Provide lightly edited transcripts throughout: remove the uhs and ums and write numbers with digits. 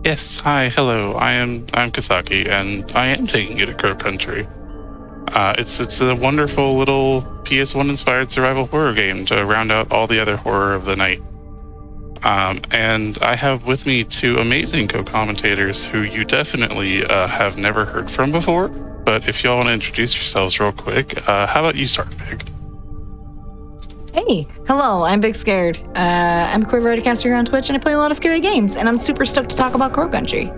Yes, hi, hello. I'm Kasaki, and I am taking you to Crow Country. It's a wonderful little PS1 inspired survival horror game to round out all the other horror of the night. And I have with me two amazing co-commentators who you definitely have never heard from before. But if y'all want to introduce yourselves real quick, how about you start, Big? Hey, hello, I'm BigScared. I'm a queer broadcaster here on Twitch, and I play a lot of scary games, and I'm super stoked to talk about Crow Country.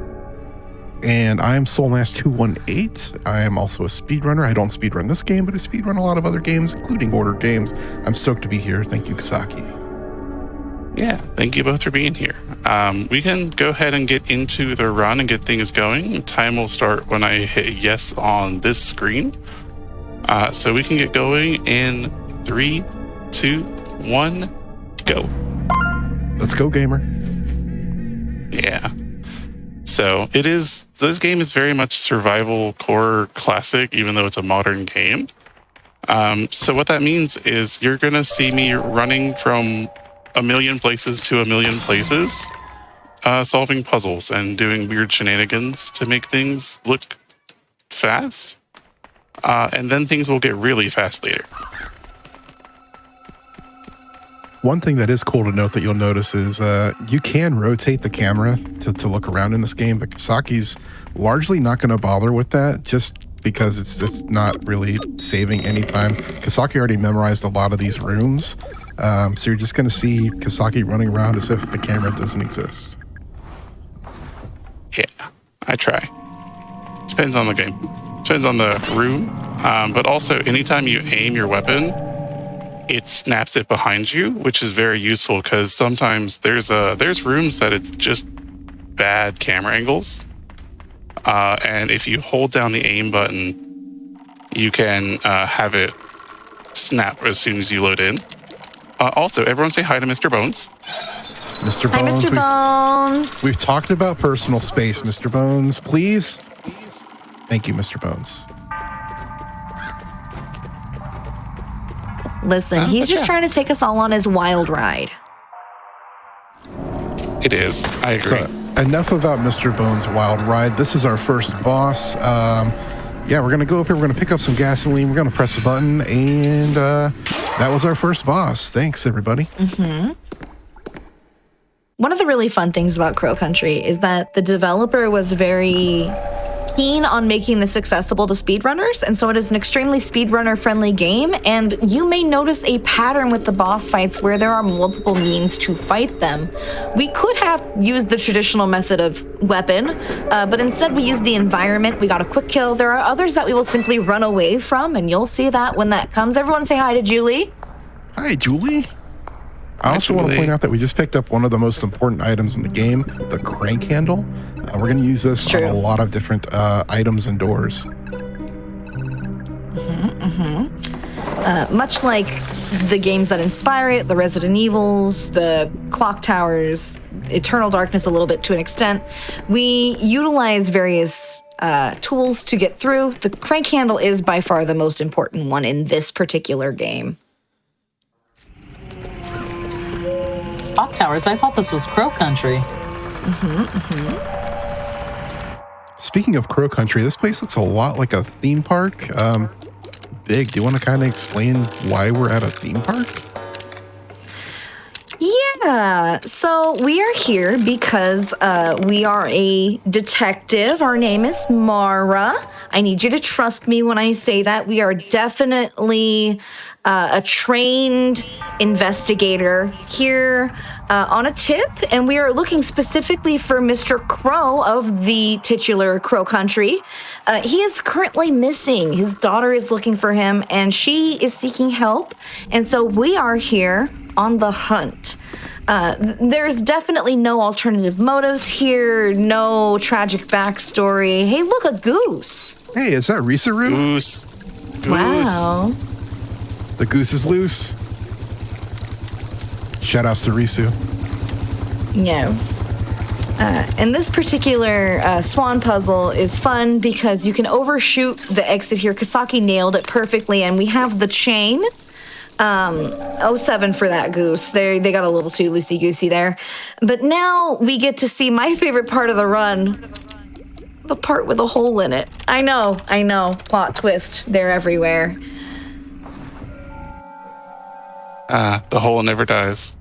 And I'm Soulmass218. I am also a speedrunner. I don't speedrun this game, but I speedrun a lot of other games, including ordered games. I'm stoked to be here. Thank you, Kasaki. Yeah, thank you both for being here. We can go ahead and get into the run and get things going. Time will start when I hit yes on this screen. So we can get going in 3, 2, 1, go. Let's go, gamer. Yeah. So this game is very much survival core classic, even though it's a modern game. So what that means is you're going to see me running from a million places to a million places, solving puzzles and doing weird shenanigans to make things look fast. And then things will get really fast later. One thing that is cool to note that you'll notice is you can rotate the camera to look around in this game, but Kasaki's largely not going to bother with that just because it's just not really saving any time. Kasaki already memorized a lot of these rooms, so you're just going to see Kasaki running around as if the camera doesn't exist. Yeah, I try. Depends on the game. Depends on the room, but also anytime you aim your weapon, it snaps it behind you, which is very useful because sometimes there's rooms that it's just bad camera angles, and if you hold down the aim button, you can have it snap as soon as you load in. Also, everyone say hi to Mr. Bones. Mr. Bones. Hi, Mr. Bones. We've talked about personal space, Mr. Bones. Please. Thank you, Mr. Bones. Listen, he's just trying to take us all on his wild ride. It is. I agree. So, enough about Mr. Bones' wild ride. This is our first boss. Yeah, we're going to go up here. We're going to pick up some gasoline. We're going to press a button. And that was our first boss. Thanks, everybody. Mm-hmm. One of the really fun things about Crow Country is that the developer was very keen on making this accessible to speedrunners, and so it is an extremely speedrunner-friendly game, and you may notice a pattern with the boss fights where there are multiple means to fight them. We could have used the traditional method of weapon, but instead we used the environment. We got a quick kill. There are others that we will simply run away from, and you'll see that when that comes. Everyone say hi to Julie. Hi, Julie. I also want to point out that we just picked up one of the most important items in the game, the crank handle. We're going to use this on a lot of different items and doors. Much like the games that inspire it, the Resident Evils, the Clock Towers, Eternal Darkness a little bit to an extent, we utilize various tools to get through. The crank handle is by far the most important one in this particular game. Clock Towers? I thought this was Crow Country. Speaking of Crow Country, this place looks a lot like a theme park. Big, do you want to kind of explain why we're at a theme park? Yeah, so we are here because we are a detective. Our name is Mara. I need you to trust me when I say that. We are definitely a trained investigator here on a tip, and we are looking specifically for Mr. Crow of the titular Crow Country. He is currently missing. His daughter is looking for him, and she is seeking help, and so we are here on the hunt. There's definitely no alternative motives here, no tragic backstory. Hey, look, a goose. Hey, is that Risaru? Goose. Wow. The goose is loose. Shoutouts to Risu. Yes. And this particular swan puzzle is fun because you can overshoot the exit here. Kasaki nailed it perfectly, and we have the chain. 07 for that goose. They got a little too loosey-goosey there. But now we get to see my favorite part of the run. The part with a hole in it. I know. Plot twist. They're everywhere. The hole never dies.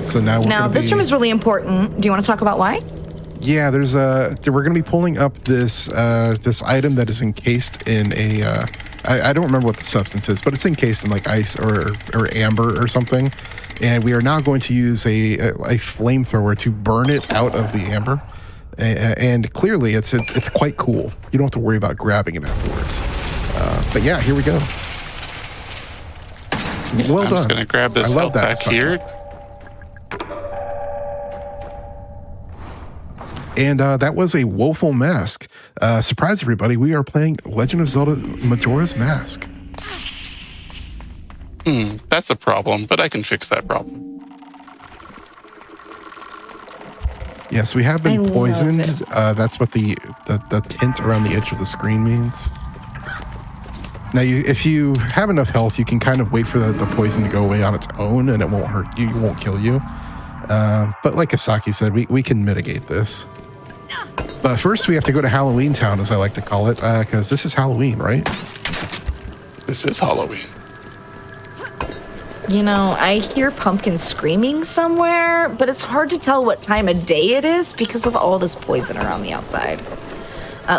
So now This room is really important. Do you want to talk about why? Yeah, we're going to be pulling up this item that is encased in a I don't remember what the substance is, but it's encased in like ice or amber or something, and we are now going to use a flamethrower to burn it out of the amber, and clearly it's quite cool. You don't have to worry about grabbing it afterwards. But yeah, here we go. Well done. I'm just going to grab this health pack here. And that was a woeful mask. Surprise, everybody. We are playing Legend of Zelda Majora's Mask. That's a problem, but I can fix that problem. Yes, we have been poisoned. That's what the tint around the edge of the screen means. Now, if you have enough health, you can kind of wait for the poison to go away on its own, and it won't hurt you. It won't kill you. But like Kasaki said, we can mitigate this. But first, we have to go to Halloween Town, as I like to call it, because this is Halloween, right? This is Halloween. You know, I hear pumpkins screaming somewhere, but it's hard to tell what time of day it is because of all this poison around the outside.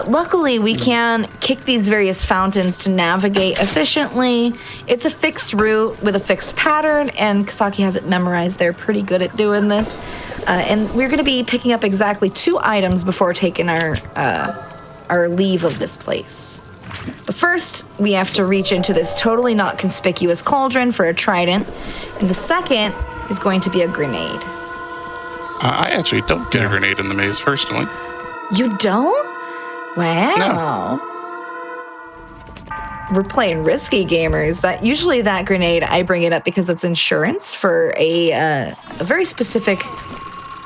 Luckily, we can kick these various fountains to navigate efficiently. It's a fixed route with a fixed pattern, and Kasaki has it memorized. They're pretty good at doing this. And we're going to be picking up exactly 2 items before taking our leave of this place. The first, we have to reach into this totally not conspicuous cauldron for a trident, and the second is going to be a grenade. I actually don't get a grenade in the maze, personally. You don't? Wow. No. We're playing risky gamers. That grenade, I bring it up because it's insurance for a very specific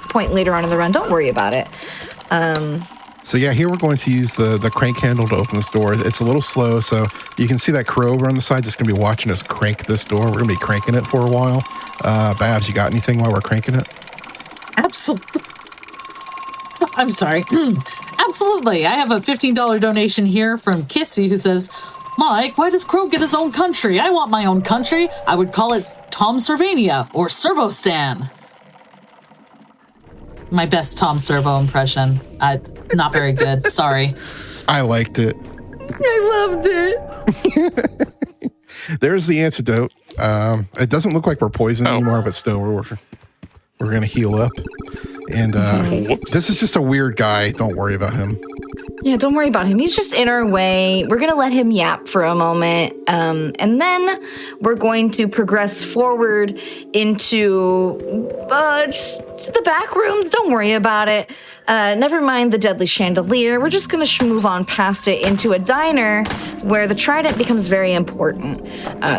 point later on in the run. Don't worry about it. So yeah, here we're going to use the crank handle to open this door. It's a little slow, so you can see that crow over on the side just going to be watching us crank this door. We're going to be cranking it for a while. Babs, you got anything while we're cranking it? Absolutely. I'm sorry. Absolutely. I have a $15 donation here from Kissy who says, Mike, why does Crow get his own country? I want my own country. I would call it Tom Servania or Servostan. My best Tom Servo impression. Not very good. Sorry. I liked it. I loved it. There's the antidote. It doesn't look like we're poisoned anymore, but still, we're going to heal up. And this is just a weird guy. Don't worry about him. Yeah, don't worry about him. He's just in our way. We're going to let him yap for a moment. And then we're going to progress forward into just the back rooms. Don't worry about it. Never mind the deadly chandelier. We're just going to move on past it into a diner where the trident becomes very important.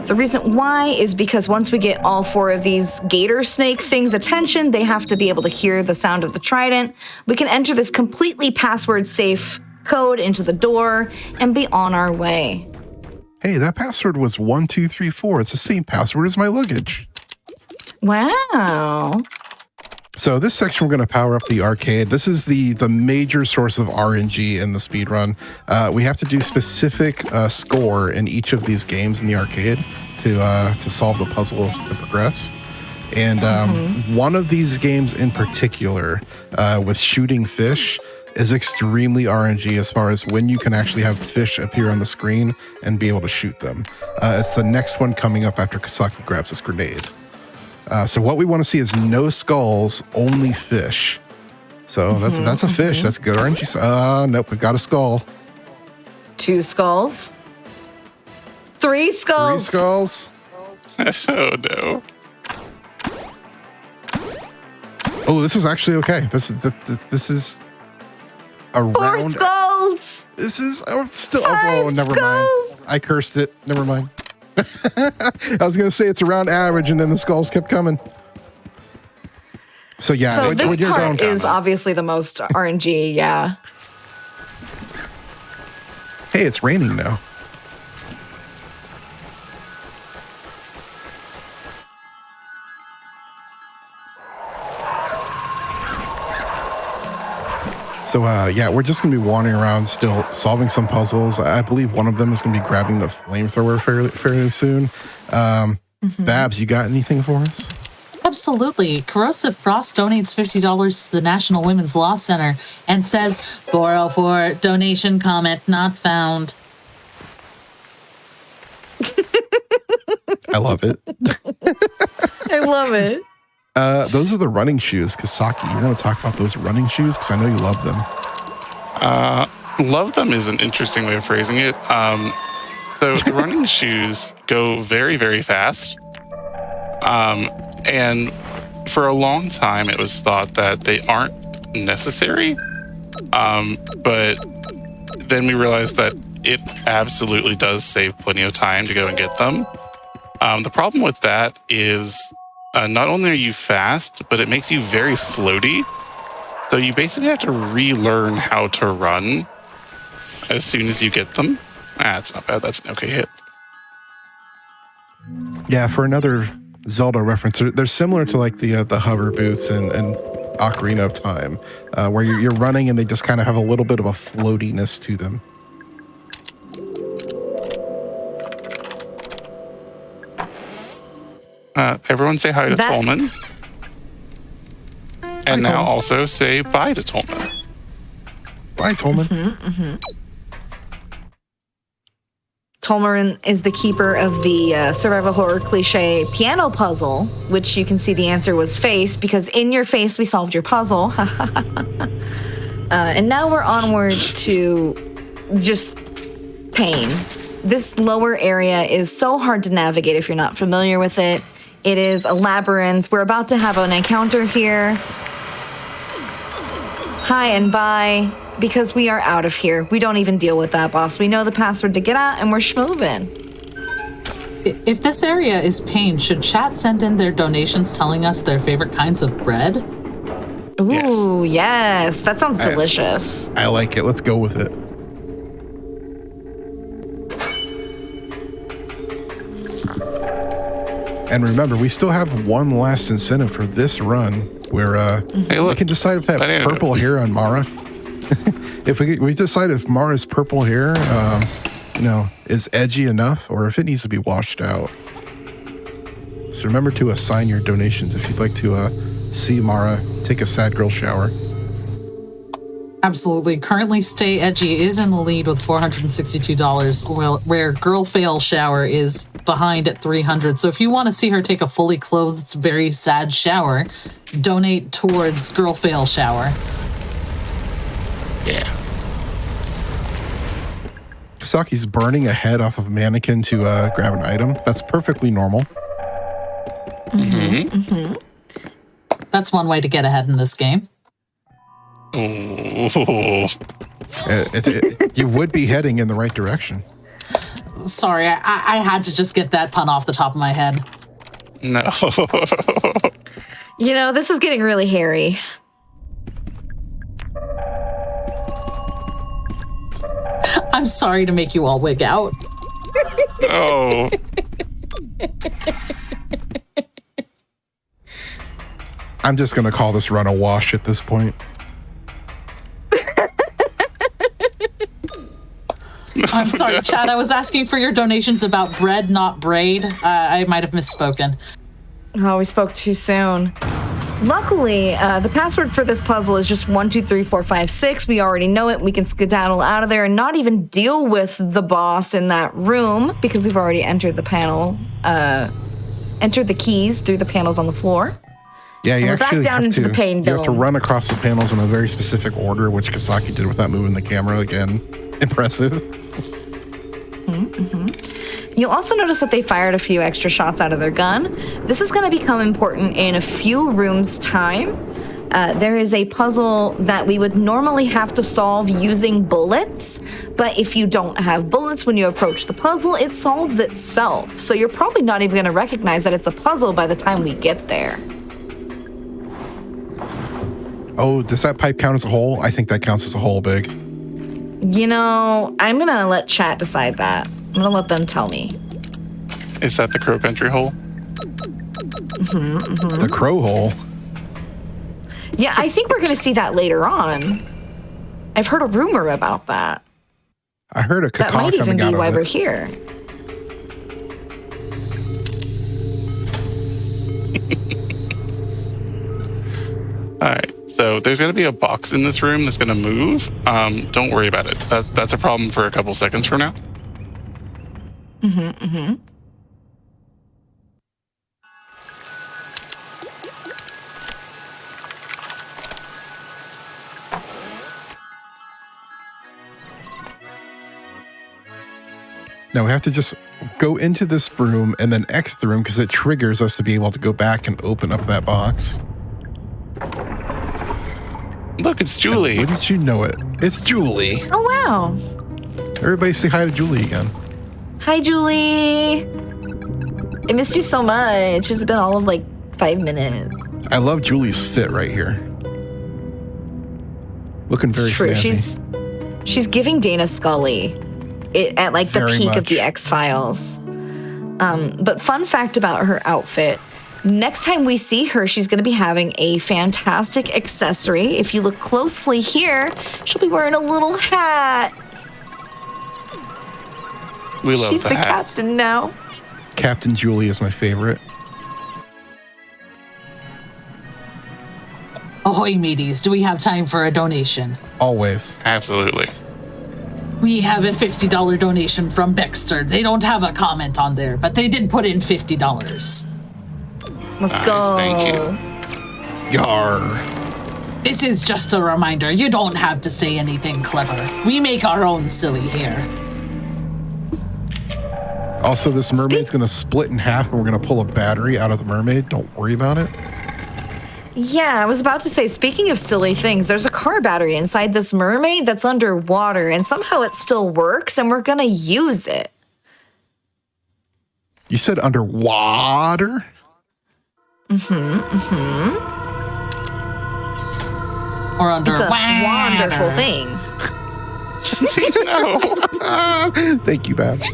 The reason why is because once we get all 4 of these gator snake things' attention, they have to be able to hear the sound of the trident. We can enter this completely password-safe code into the door and be on our way. Hey, that password was 1234. It's the same password as my luggage. Wow. So this section, we're going to power up the arcade. This is the major source of RNG in the speedrun. We have to do specific score in each of these games in the arcade to solve the puzzle to progress. And one of these games in particular, with shooting fish, is extremely RNG as far as when you can actually have fish appear on the screen and be able to shoot them. It's the next one coming up after Kasaki grabs this grenade. So what we want to see is no skulls, only fish. So that's a fish. That's good RNG. Nope, we've got a skull. 2 skulls. 3 skulls. 3 skulls. Oh, no. Oh, this is actually okay. This is a 4 round. skulls. This is still. 5 never skulls. mind. I cursed it. Never mind. I was going to say it's around average, and then the skulls kept coming. So yeah. So this you're part going is down, obviously the most RNG, yeah. Hey, it's raining now. So, yeah, we're just going to be wandering around still solving some puzzles. I believe one of them is going to be grabbing the flamethrower fairly soon. Babs, you got anything for us? Absolutely. Corrosive Frost donates $50 to the National Women's Law Center and says 404 donation comment not found. I love it. I love it. Those are the running shoes. Kasaki, you want to talk about those running shoes? Because I know you love them. Love them is an interesting way of phrasing it. So the running shoes go very, very fast. And for a long time, it was thought that they aren't necessary. But then we realized that it absolutely does save plenty of time to go and get them. The problem with that is not only are you fast, but it makes you very floaty. So you basically have to relearn how to run as soon as you get them. That's not bad. That's an okay hit. Yeah, for another Zelda reference, they're similar to like the hover boots and Ocarina of Time, where you're running and they just kind of have a little bit of a floatiness to them. Everyone say hi to Tolman. And now Tolman. also say bye to Tolman. Bye, Tolman. Tolman is the keeper of the survival horror cliche piano puzzle, which you can see the answer was face, because in your face we solved your puzzle. And now we're onward to just pain. This lower area is so hard to navigate if you're not familiar with it. It is a labyrinth. We're about to have an encounter here. Hi and bye, because we are out of here. We don't even deal with that, boss. We know the password to get out, and we're schmoving. If this area is pain, should chat send in their donations telling us their favorite kinds of bread? Ooh, yes. That sounds delicious. I like it. Let's go with it. And remember, we still have one last incentive for this run where Hey, look, we can decide if that purple hair on Mara, if we decide if Mara's purple hair, is edgy enough or if it needs to be washed out. So remember to assign your donations if you'd like to see Mara take a sad girl shower. Absolutely. Currently, Stay Edgy is in the lead with $462, where Girl Fail Shower is behind at $300. So if you want to see her take a fully clothed, very sad shower, donate towards Girl Fail Shower. Yeah. Kasaki's burning a head off of a mannequin to grab an item. That's perfectly normal. That's one way to get ahead in this game. Ooh. You would be heading in the right direction. Sorry, I had to just get that pun off the top of my head. No. You know, this is getting really hairy. I'm sorry to make you all wig out. Oh. I'm just going to call this run a wash at this point. I'm sorry, Chad. I was asking for your donations about bread, not braid. I might have misspoken. Oh, we spoke too soon. Luckily, the password for this puzzle is just 123456. We already know it. We can skedaddle out of there and not even deal with the boss in that room because we've already entered the panel, entered the keys through the panels on the floor. Yeah, you We're actually back down have into to, the pain you have to dome. run across the panels in a very specific order, which Kasaki did without moving the camera again. Impressive. You'll also notice that they fired a few extra shots out of their gun. This is going to become important in a few rooms' time. There is a puzzle that we would normally have to solve using bullets, but if you don't have bullets when you approach the puzzle, it solves itself. So you're probably not even going to recognize that it's a puzzle by the time we get there. Oh, does that pipe count as a hole? I think that counts as a hole, Big. You know, I'm going to let chat decide that. I'm going to let them tell me. Is that the crow country hole? The crow hole. Yeah, I think we're going to see that later on. I've heard a rumor about that. I heard a caca That might even coming be out why of we're it. here. All right. So there's going to be a box in this room that's going to move. Don't worry about it. That's a problem for a couple seconds from now. Now we have to just go into this room and then exit the room because it triggers us to be able to go back and open up that box. Look, it's Julie. Wouldn't you know it? It's Julie. Oh, wow. Everybody say hi to Julie again. Hi, Julie. I missed you so much. It's been all of like 5 minutes. I love Julie's fit right here. Looking very It's true. snazzy. She's giving Dana Scully at like the Very peak of much. the X-Files. But fun fact about her outfit. Next time we see her, she's going to be having a fantastic accessory. If you look closely here, she'll be wearing a little hat. We love She's the that. captain now. Captain Julie is my favorite. Ahoy, mateys. Do we have time for a donation? Always. Absolutely. We have a $50 donation from BigScared. They don't have a comment on there, but they did put in $50. Let's Nice, go. thank you. Yar. This is just a reminder. You don't have to say anything clever. We make our own silly here. Also, this mermaid's going to split in half and we're going to pull a battery out of the mermaid. Don't worry about it. Yeah, I was about to say, speaking of silly things, there's a car battery inside this mermaid that's underwater, and somehow it still works, and we're gonna use it. You said underwater? Or under It's a wonderful thing. No. Thank you, Babs.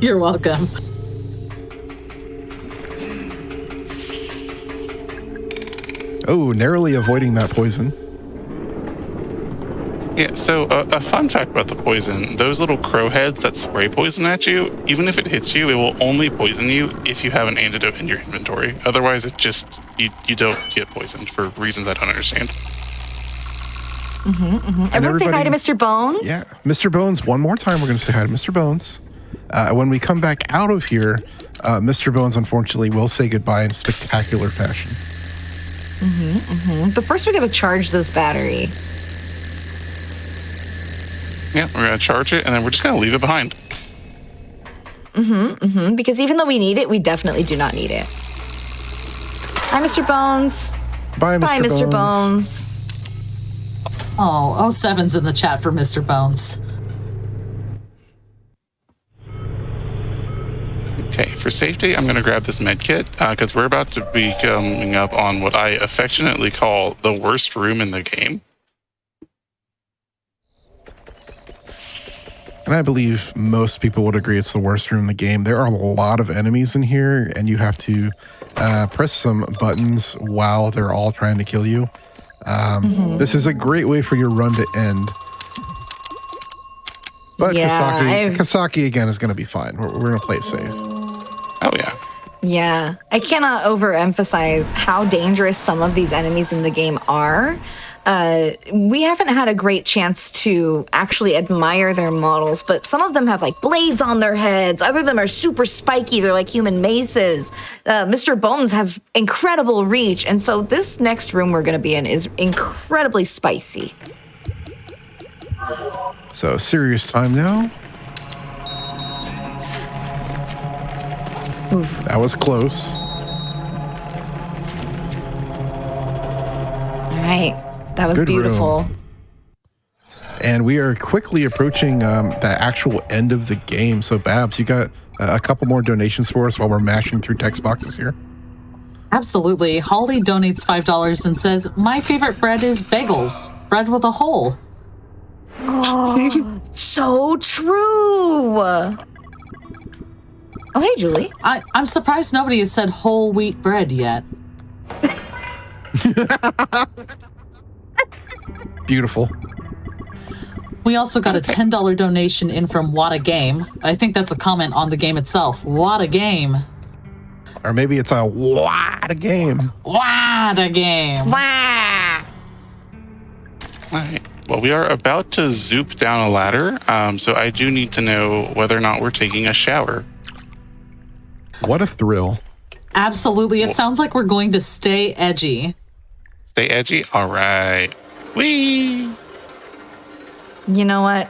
You're welcome. Oh, narrowly avoiding that poison. Yeah, so a fun fact about the poison, those little crow heads that spray poison at you, even if it hits you, it will only poison you if you have an antidote in your inventory. Otherwise, it just, you don't get poisoned for reasons I don't understand. Everyone say hi to Mr. Bones. Yeah, Mr. Bones, one more time we're going to say hi to Mr. Bones. When we come back out of here, Mr. Bones, unfortunately, will say goodbye in spectacular fashion. But first we gotta charge this battery. Yeah, we're going to charge it, and then we're just going to leave it behind. Because even though we need it, we definitely do not need it. Hi, Mr. Bones. Bye, Mr. Bye, Mr. Bones. Bones. Oh, 07's in the chat for Mr. Bones. Okay, for safety, I'm going to grab this med kit because we're about to be coming up on what I affectionately call the worst room in the game. And I believe most people would agree it's the worst room in the game. There are a lot of enemies in here, and you have to press some buttons while they're all trying to kill you. This is a great way for your run to end. But Yeah, Kasaki again is going to be fine. We're going to play it safe. Oh, yeah. Yeah, I cannot overemphasize how dangerous some of these enemies in the game are. We haven't had a great chance to actually admire their models, but some of them have like blades on their heads. Other of them are super spiky. They're like human maces. Mr. Bones has incredible reach. And so this next room we're going to be in is incredibly spicy. So serious time now. Oof. That was close. All right. That was Good beautiful. room. And we are quickly approaching the actual end of the game. So, Babs, you got a couple more donations for us while we're mashing through text boxes here? Absolutely. Holly donates $5 and says, my favorite bread is bagels, bread with a hole. Oh, so true. Oh, hey, Julie. I'm surprised nobody has said whole wheat bread yet. Beautiful. We also got a $10 donation in from What a Game. I think that's a comment on the game itself. What a game. Or maybe it's a what a game. What a game. Wow. All right. Well, we are about to zoop down a ladder, so I do need to know whether or not we're taking a shower. What a thrill. Absolutely. It sounds like we're going to stay edgy. Stay edgy? All right. Whee! You know what?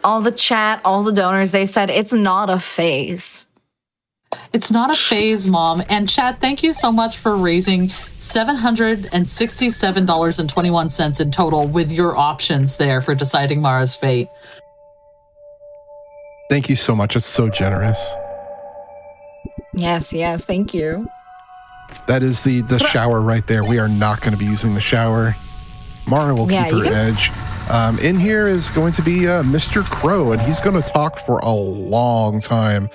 All the chat, all the donors, they said it's not a phase. It's not a phase, Mom. And Chad, thank you so much for raising $767.21 in total with your options there for deciding Mara's fate. Thank you so much. It's so generous. Yes, thank you. That is the shower right there. We are not going to be using the shower. Mara will keep her edge. In here is going to be Mr. Crow, and he's going to talk for a long time.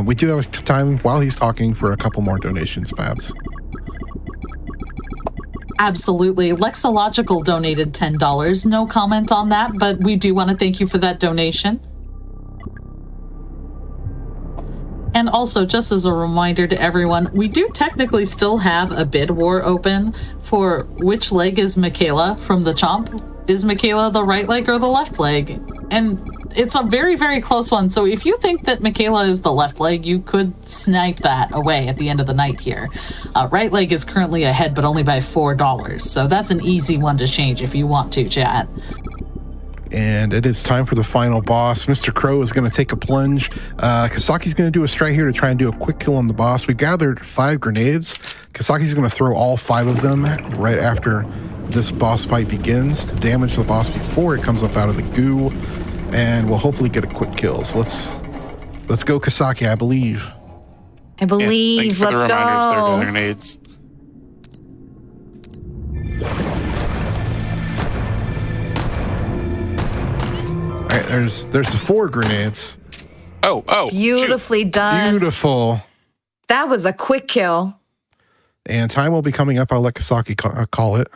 We do have time while he's talking for a couple more donations, Babs. Absolutely. Lexological donated $10. No comment on that, but we do want to thank you for that donation. And also, just as a reminder to everyone, we do technically still have a bid war open for which leg is Michaela from the Chomp. Is Michaela the right leg or the left leg? And it's a very, very close one. So if you think that Michaela is the left leg, you could snipe that away at the end of the night here. Right leg is currently ahead, but only by $4. So that's an easy one to change if you want to, chat. And it is time for the final boss. Mr. Crow is going to take a plunge. Kasaki's going to do a strike here to try and do a quick kill on the boss. We gathered 5 grenades. Kasaki's going to throw all 5 of them right after this boss fight begins to damage the boss before it comes up out of the goo. And we'll hopefully get a quick kill. So let's go, Kasaki, I believe. I believe. Yes, Let's for the reminders, go. they're grenades. All right, there's 4 grenades. Oh, Beautifully done. Beautiful. That was a quick kill. And time will be coming up. I'll let Kasaki call it.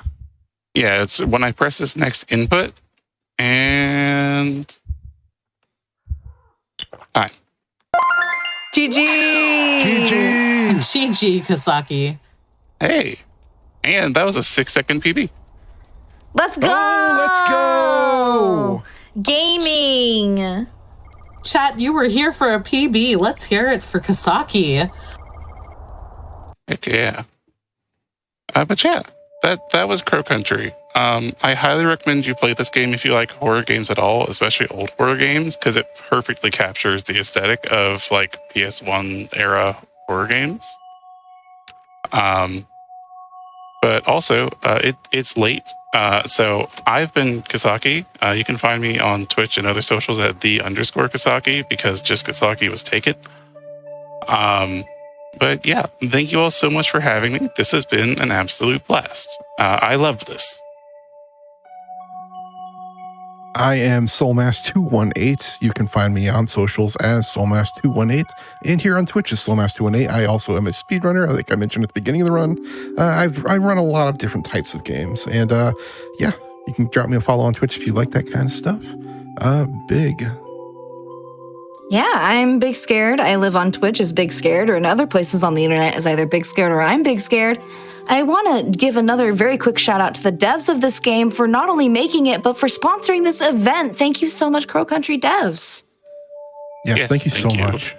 Yeah, it's when I press this next input, and time. GG. GG. GG, Kasaki. Hey, and that was a 6-second PB. Let's go. Oh, let's go. Gaming. Chat, you were here for a PB. Let's hear it for Kasaki. Heck yeah. But chat, that was Crow Country. I highly recommend you play this game if you like horror games at all, especially old horror games, because it perfectly captures the aesthetic of like PS1 era horror games. But also, it's late. So I've been Kasaki. You can find me on Twitch and other socials at _Kasaki because just Kasaki was taken. But yeah, thank you all so much for having me. This has been an absolute blast. I loved this. I am Soulmass218. You can find me on socials as Soulmass218 and here on Twitch as Soulmass218. I also am a speedrunner, like I mentioned at the beginning of the run. I run a lot of different types of games. And yeah, you can drop me a follow on Twitch if you like that kind of stuff. Big. Yeah, I'm BigScared. I live on Twitch as BigScared, or in other places on the internet as either BigScared or I'm BigScared. I want to give another very quick shout out to the devs of this game for not only making it, but for sponsoring this event. Thank you so much, Crow Country devs. Yes, thank you so much.